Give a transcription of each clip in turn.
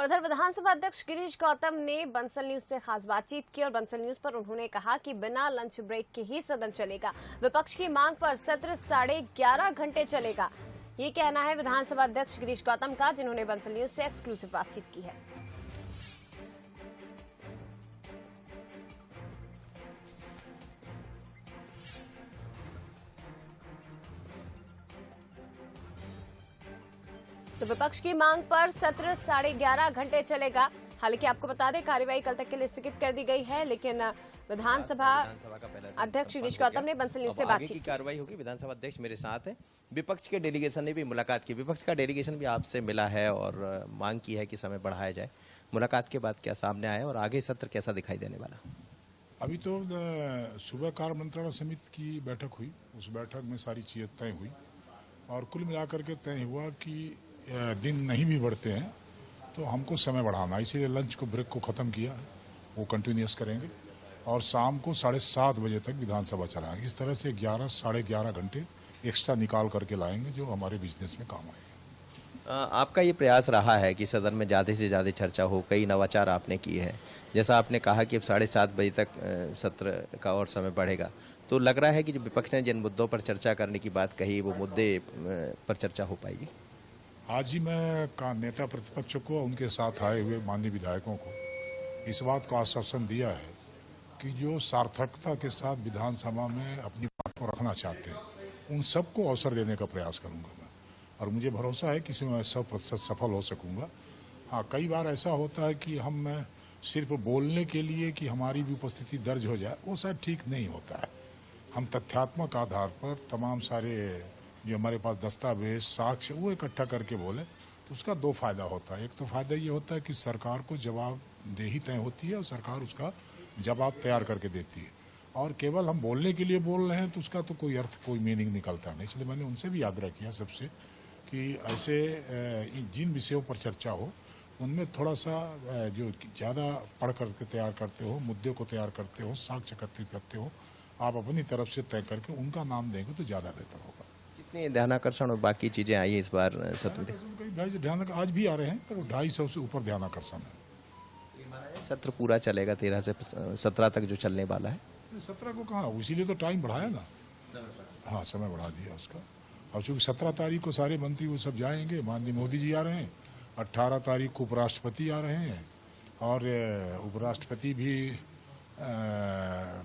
उधर विधानसभा अध्यक्ष गिरीश गौतम ने बंसल न्यूज से खास बातचीत की और बंसल न्यूज पर उन्होंने कहा कि बिना लंच ब्रेक के ही सदन चलेगा। विपक्ष की मांग पर सत्र 11.5 घंटे चलेगा। ये कहना है विधानसभा अध्यक्ष गिरीश गौतम का, जिन्होंने बंसल न्यूज से एक्सक्लूसिव बातचीत की है। तो विपक्ष की मांग पर सत्र 11.5 घंटे चलेगा। हालांकि आपको बता दें, कार्यवाही कल तक के लिए स्थगित कर दी गई है, लेकिन विधानसभा अध्यक्ष गिरीश गौतम ने बंसल न्यूज से बातचीत की। कार्रवाई होगी। विधानसभा अध्यक्ष मेरे साथ है। विपक्ष के डेलीगेशन ने भी मुलाकात की। विपक्ष का डेलीगेशन भी आपसे मिला है और मांग की है कि समय बढ़ाया जाए। मुलाकात के बाद क्या सामने आया और आगे सत्र कैसा दिखाई देने वाला? अभी तो सुबह कार्य मंत्रणा समिति की बैठक हुई। उस बैठक में सारी चीजें तय हुई और कुल मिलाकर के तय हुआ कि दिन नहीं भी बढ़ते हैं तो हमको समय बढ़ाना, इसीलिए लंच को ब्रेक को खत्म किया है। वो कंटिन्यूस करेंगे और शाम को 7:30 बजे तक विधानसभा चलाएंगे। इस तरह से 11-11.5 घंटे एक्स्ट्रा निकाल करके लाएंगे, जो हमारे बिजनेस में काम आएगा। आपका ये प्रयास रहा है कि सदन में ज़्यादा से ज़्यादा चर्चा हो, कई नवाचार आपने किए हैं। जैसा आपने कहा कि अब 7:30 बजे तक सत्र का और समय बढ़ेगा, तो लग रहा है कि जो विपक्ष ने जिन मुद्दों पर चर्चा करने की बात कही, वो मुद्दे पर चर्चा हो पाएगी। आज ही मैं नेता प्रतिपक्ष को, उनके साथ आए हुए माननीय विधायकों को इस बात का आश्वासन दिया है कि जो सार्थकता के साथ विधानसभा में अपनी बात को रखना चाहते हैं, उन सबको अवसर देने का प्रयास करूंगा मैं, और मुझे भरोसा है कि इसमें मैं 100% सफल हो सकूंगा। हाँ, कई बार ऐसा होता है कि हम सिर्फ बोलने के लिए कि हमारी भी उपस्थिति दर्ज हो जाए, वो शायद ठीक नहीं होता है। हम तथ्यात्मक आधार पर तमाम सारे जो हमारे पास दस्तावेज साक्ष्य वो इकट्ठा करके बोले तो उसका 2 फायदा होता है। एक तो फायदा ये होता है कि सरकार को जवाबदेही तय होती है और सरकार उसका जवाब तैयार करके देती है, और केवल हम बोलने के लिए बोल रहे हैं तो उसका तो कोई अर्थ, कोई मीनिंग निकलता नहीं। इसलिए मैंने उनसे भी आग्रह किया सबसे कि ऐसे जिन विषयों पर चर्चा हो उनमें थोड़ा सा जो ज़्यादा पढ़ करके तैयार करते हो, मुद्दे को तैयार करते हो, साक्ष्य एकत्रित करते हो, आप अपनी तरफ से तय करके उनका नाम देंगे तो ज़्यादा बेहतर होगा। कितने ध्यानाकर्षण और बाकी चीजें आई है इस बार सत्र में? ध्यान आज भी आ रहे हैं, पर 250 से ऊपर ध्यानाकर्षण है। सत्र पूरा चलेगा 13 से 17 तक जो चलने वाला है। 17 को कहा, इसीलिए तो टाइम बढ़ाया ना। हाँ, समय बढ़ा दिया उसका। और चूंकि 17 तारीख को सारे मंत्री वो सब जाएंगे, माननीय मोदी जी आ रहे हैं, 18 तारीख को उपराष्ट्रपति आ रहे हैं, और उपराष्ट्रपति भी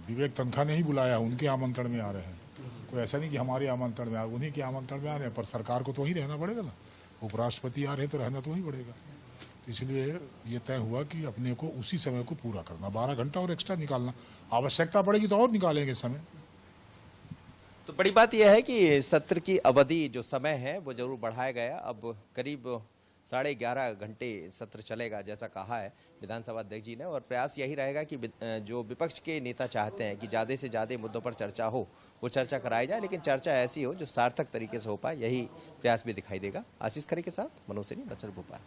विवेक तनखा ने ही बुलाया, उनके आमंत्रण में आ रहे हैं। कोई ऐसा नहीं कि हमारे आमंत्रण में आ, उन्हीं के आमंत्रण में आ रहे हैं, पर सरकार को तो वहीं रहना पड़ेगा ना। उपराष्ट्रपति आ रहे हैं तो रहना तो वहीं पड़ेगा। तो इसलिए ये तय हुआ कि अपने को उसी समय को पूरा करना, 12 घंटा और एक्स्ट्रा निकालना। आवश्यकता पड़ेगी तो और निकालेंगे समय। तो बड़ी बात यह है कि सत्र की अवधि जो समय है वो जरूर बढ़ाया गया। अब करीब 11.5 घंटे सत्र चलेगा, जैसा कहा है विधानसभा अध्यक्ष जी ने, और प्रयास यही रहेगा कि जो विपक्ष के नेता चाहते हैं कि ज़्यादा से ज़्यादा मुद्दों पर चर्चा हो, वो चर्चा कराई जाए, लेकिन चर्चा ऐसी हो जो सार्थक तरीके से हो पाए, यही प्रयास भी दिखाई देगा। आशीष खरे के साथ मनोज सैनी, बंसल, भोपाल।